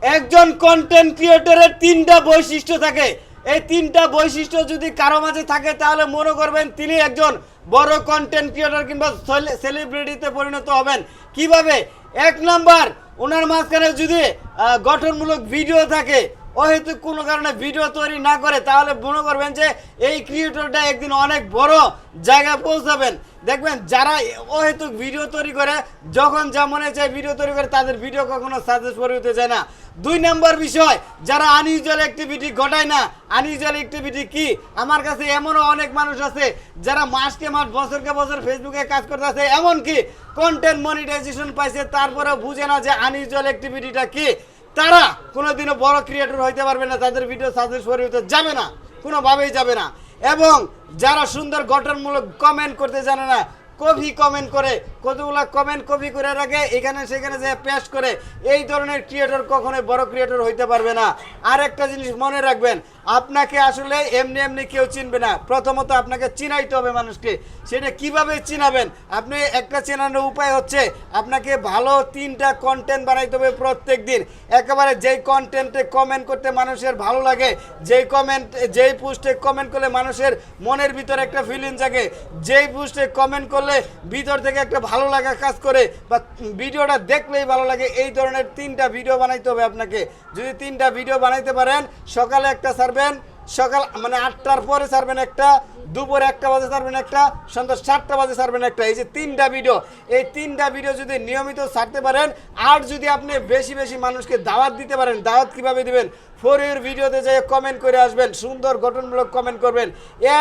একজন কন্টেন্ট ক্রিয়েটরের তিনটা বৈশিষ্ট্য থাকে। এই তিনটা বৈশিষ্ট্য যদি কারো মাঝে থাকে তাহলে মনে করবেন তিনি একজন বড় কন্টেন্ট ক্রিয়েটর কিংবা সেলিব্রিটিতে পরিণত হবেন। কিভাবে? এক নাম্বার, ওনার মাঝখানে যদি গঠনমূলক ভিডিও থাকে, হয়তো কোনো কারণে ভিডিও তৈরি না করে, তাহলে মনে করবেন যে এই ক্রিয়েটরটা একদিন অনেক বড় জায়গায় পৌঁছাবেন। দেখবেন যারা হয়তো ভিডিও তৈরি করে, যখন যা মনে চায় ভিডিও তৈরি করে, তাদের ভিডিও কখনো সাকসেস হতে যায় না। দুই নম্বর বিষয়, যারা আনইউজুয়াল অ্যাক্টিভিটি ঘটায় না। আনইউজুয়াল অ্যাক্টিভিটি কি? আমার কাছে এমনও অনেক মানুষ আছে যারা মাসকে মাস বছরকে বছর ফেসবুকে কাজ করতে আছে, এমনকি কন্টেন্ট মনিটাইজেশন পাইছে, তারপরেও বুঝে না যে আনইউজুয়াল অ্যাক্টিভিটিটা কি। তারা কোনোদিনও বড় ক্রিয়েটর হইতে পারবে না, তাদের ভিডিও সাকসেস হতে যাবে না, কোনোভাবেই যাবে না। এবং যারা সুন্দর গঠনমূলক কমেন্ট করতে জানে না, কপি কমেন্ট করে, কতগুলো কমেন্ট কপি করে রাখে, এখানে সেখানে যে পেশ করে, এই ধরনের ক্রিয়েটর কখনোই বড় ক্রিয়েটর হইতে পারবে না। আর একটা জিনিস মনে রাখবেন, আপনাকে আসলে এমনি এমনি কেউ চিনবে না। প্রথমত আপনাকে চিনাইতে হবে মানুষকে। সেটা কিভাবে চিনাবেন? আপনি একটা চেনানোর উপায় হচ্ছে আপনাকে ভালো 3টা কন্টেন্ট বানাইতে হবে প্রত্যেক দিন। একেবারে যেই কন্টেন্টে কমেন্ট করতে মানুষের ভালো লাগে, যেই পোস্টে কমেন্ট করলে মানুষের মনের ভিতরে একটা ফিলিং জাগে, যেই পোস্টে কমেন্ট করলে ভিতর থেকে একটা ভালো লাগা কাজ করে, বা ভিডিওটা দেখলেই ভালো লাগে, এই ধরনের 3টা ভিডিও বানাইতে হবে আপনাকে। যদি 3টা ভিডিও বানাইতে পারেন, সকালে একটা ছাড়বেন, সকাল মানে 8টার পরে ছাড়বেন একটা, দুপুরে 1টা বাজে ছাড়বেন একটা, সন্ধ্যা 7টা বাজে ছাড়বেন একটা। এই যে 3টা ভিডিও, এই 3টা ভিডিও যদি নিয়মিত ছাড়তে পারেন, আর যদি আপনি বেশি বেশি মানুষকে দাওয়াত দিতে পারেন, দাওয়াত কিভাবে দিবেন? ফর ইউর ভিডিওতে যেয়ে কমেন্ট করে আসবেন, সুন্দর গঠনমূলক কমেন্ট করবেন।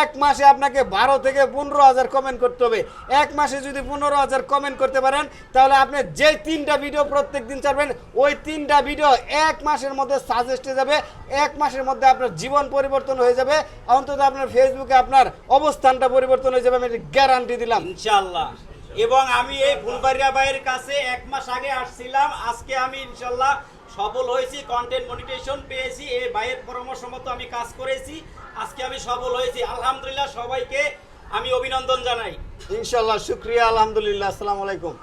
এক মাসে আপনাকে 12 থেকে 15,000 কমেন্ট করতে হবে। এক মাসে যদি 15,000 কমেন্ট করতে পারেন, তাহলে আপনি যে 3টা ভিডিও প্রত্যেক দিন ছাড়বেন, ওই 3টা ভিডিও এক মাসের মধ্যে সাজেস্টে যাবে। এক মাসের মধ্যে আপনার জীবন পরিবর্তন হয়ে যাবে, অন্তত আপনার ফেসবুকে আপনার অবস্থানটা পরিবর্তন হয়ে যাবে, আমি গ্যারান্টি দিলাম ইনশাআল্লাহ। এবং আমি এই ফুলবাড়িয়া ভাইয়ের কাছে 1 মাস আগে আসছিলাম, আজকে আমি ইনশাআল্লাহ সফল হয়েছি, কন্টেন্ট মনিটাইজেশন পেয়েছি, এই ভাইয়ের পরামর্শ মতো আমি কাজ করেছি, আজকে আমি সফল হয়েছি। আলহামদুলিল্লাহ, সবাইকে আমি অভিনন্দন জানাই। ইনশাআল্লাহ, শুকরিয়া, আলহামদুলিল্লাহ। আসসালামু আলাইকুম।